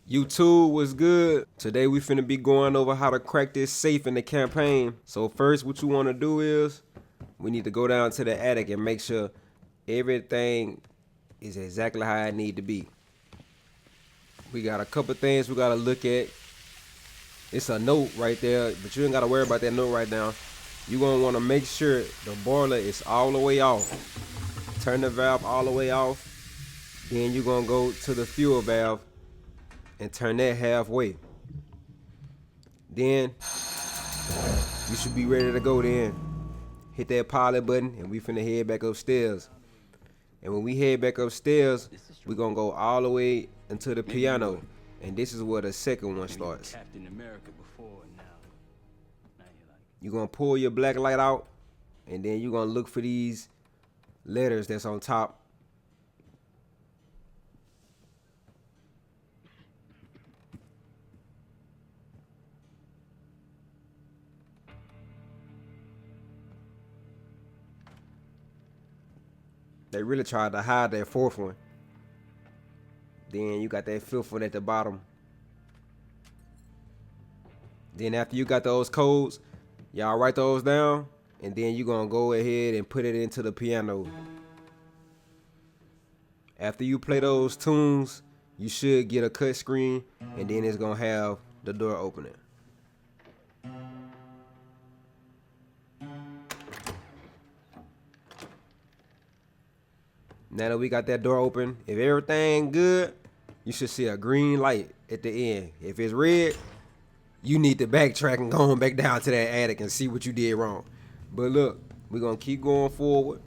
YouTube was good. Today we finna be going over how to crack this safe in the campaign. So first what you wanna do is we need to go down to the attic and make sure everything is exactly how it need to be. We got a couple things we gotta look at. It's a note right there, but you ain't gotta worry about that note right now. You gonna wanna make sure the boiler is all the way off. Turn the valve all the way off. Then you're gonna go to the fuel valve and turn that halfway. Then you should be ready to go then. Hit that pilot button and we finna head back upstairs. And when we head back upstairs, we're gonna go all the way into the piano. And this is where the second one starts. You're gonna pull your black light out and then you're gonna look for these letters that's on top. They really tried to hide that fourth one. Then you got that fifth one at the bottom. Then after you got those codes, y'all write those down, and then you're gonna go ahead and put it into the piano. After you play those tunes, you should get a cut screen, and then it's gonna have the door opening. Now that we got that door open, if everything good, you should see a green light at the end. If it's red, you need to backtrack and go on back down to that attic and see what you did wrong. But look, we're gonna keep going forward,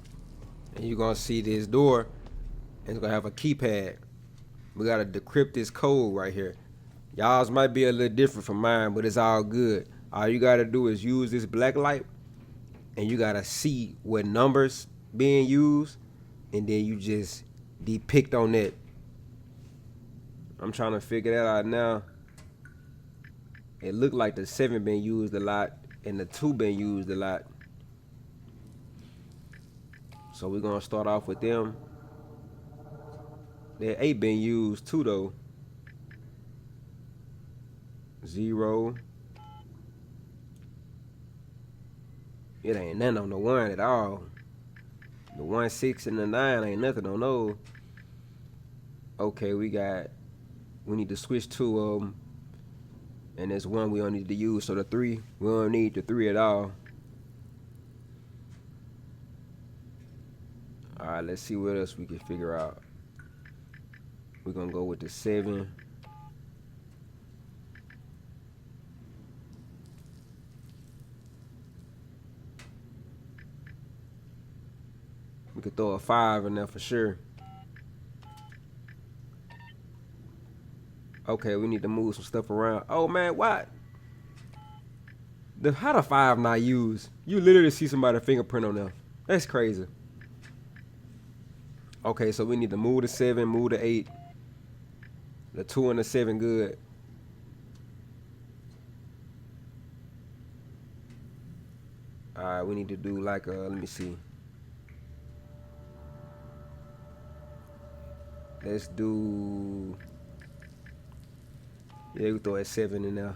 and you're gonna see this door, and it's gonna have a keypad. We gotta decrypt this code right here. Y'all's might be a little different from mine, but it's all good. All you gotta do is use this black light, and you gotta see what numbers being used, and then you just depict on that. I'm trying to figure that out now. It looked like the 7 been used a lot and the 2 been used a lot. So we're gonna start off with them. That 8 been used too though. 0. It ain't nothing on the 1 at all. The 1, 6, and the 9 ain't nothing on those. Okay, we need to switch 2 of them. And there's 1 we don't need to use. So the 3, we don't need the 3 at all. Alright, let's see what else we can figure out. We're gonna go with the 7. We could throw a 5 in there for sure. Okay, we need to move some stuff around. Oh man, what? How the 5 not used? You literally see somebody's fingerprint on there. That's crazy. Okay, so we need to move the 7, move the 8. The 2 and the 7 good. Alright, we need to do like let me see. Let's do, yeah, we throw a 7 in there.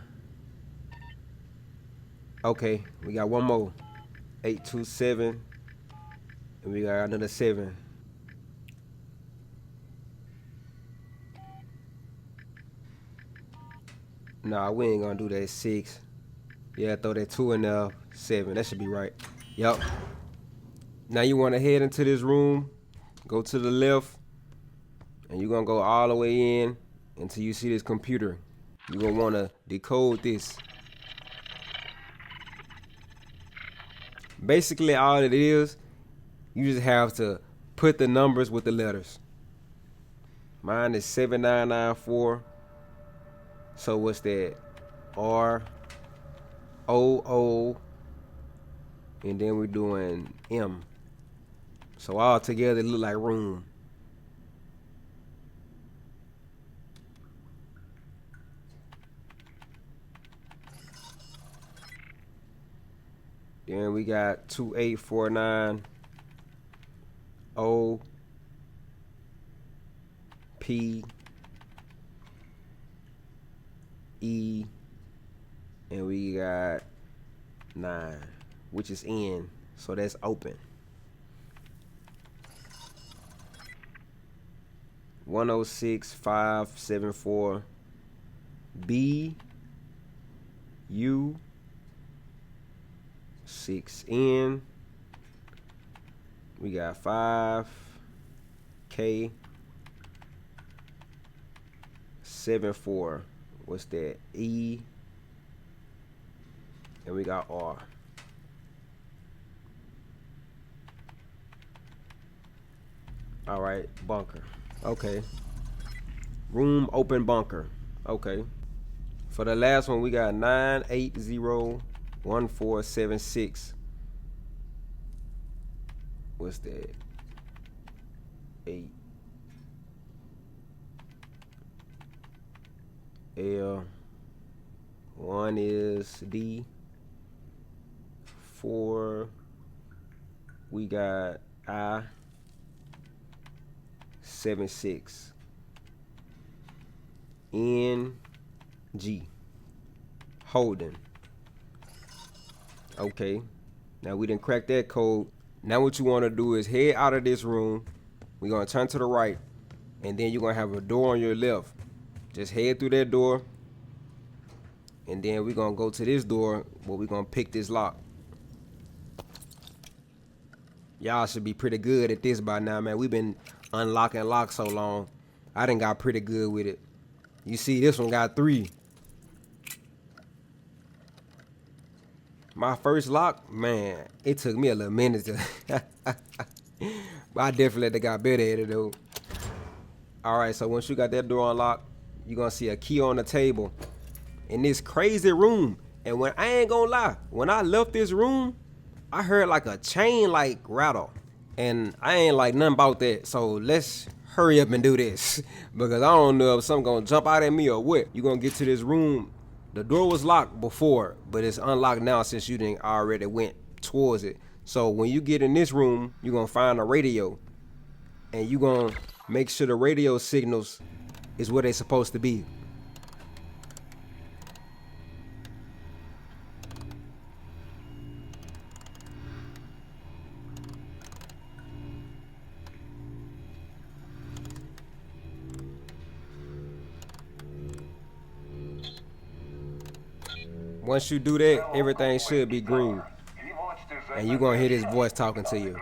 Okay, we got 1 more. 8, 2, 7. And we got another 7. Nah, we ain't gonna do that 6. Yeah, throw that 2 in there. 7. That should be right. Yup. Now you wanna head into this room. Go to the left. And you're gonna go all the way in until you see this computer. You're gonna wanna decode this. Basically all it is, you just have to put the numbers with the letters. Mine is 7994. So what's that? R O O, and then we're doing M. So all together it look like room. Then we got 2849 O P E, and we got 9, which is N. So that's open. 106574 B U 6N. We got 5 K 74. What's that? E. And we got R. All right, bunker. Okay. Room open bunker. Okay. For the last one, we got 9801476. What's that? 8. L. 1 is D. 4. We got I. 76. N. G. Holding. Okay. Now we didn't crack that code. Now what you want to do is head out of this room. We're going to turn to the right. And then you're going to have a door on your left. Just head through that door. And then we're going to go to this door where we're going to pick this lock. Y'all should be pretty good at this by now, man. We've been unlocking locks so long. I done got pretty good with it. You see, this one got 3. My first lock, man, it took me a little minute to but I definitely got better at it though. Alright, so once you got that door unlocked, you're gonna see a key on the table in this crazy room. And when I ain't gonna lie, when I left this room, I heard like a chain like rattle. And I ain't like nothing about that. So let's hurry up and do this. Because I don't know if something gonna jump out at me or what. You're gonna get to this room. The door was locked before, but it's unlocked now since you didn't already went towards it. So when you get in this room, you're gonna find a radio. And you're gonna make sure the radio signals is where they're supposed to be. Once you do that, everything should be green. And you're going to hear this voice talking to you.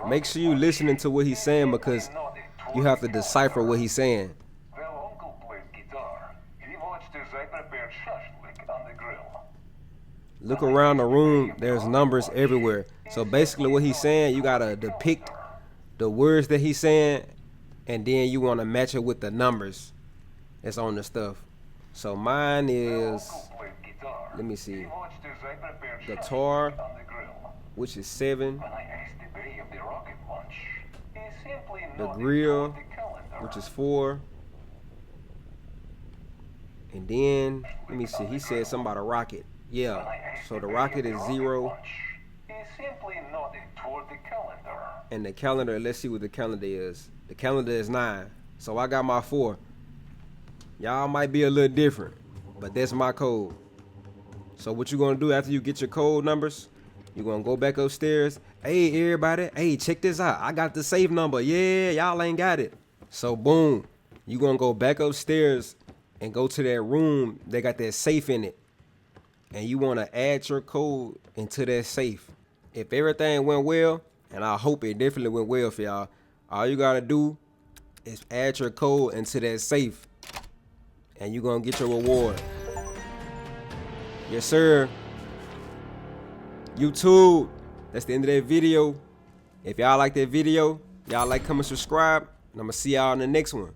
Make sure you listening to what he's saying because you have to decipher what he's saying. Look around the room, there's numbers everywhere. So basically what he's saying, you got to depict the words that he's saying, and then you want to match it with the numbers that's on the stuff. So mine is, let me see, guitar, which is 7, the grill, which is 4, and then, let me see, he said something about a rocket. Yeah, so the rocket is 0, and the calendar, let's see what the calendar is. The calendar is 9, so I got my 4. Y'all might be a little different, but that's my code. So what you gonna do after you get your code numbers, you're gonna go back upstairs. Hey, everybody, hey, check this out. I got the safe number. Yeah, y'all ain't got it. So boom, you gonna go back upstairs and go to that room. They got that safe in it. And you wanna add your code into that safe. If everything went well, and I hope it definitely went well for y'all, all you gotta do is add your code into that safe. And you're gonna get your reward. Yes, sir. YouTube, that's the end of that video. If y'all like that video, y'all like, comment, subscribe, and I'm gonna see y'all in the next one.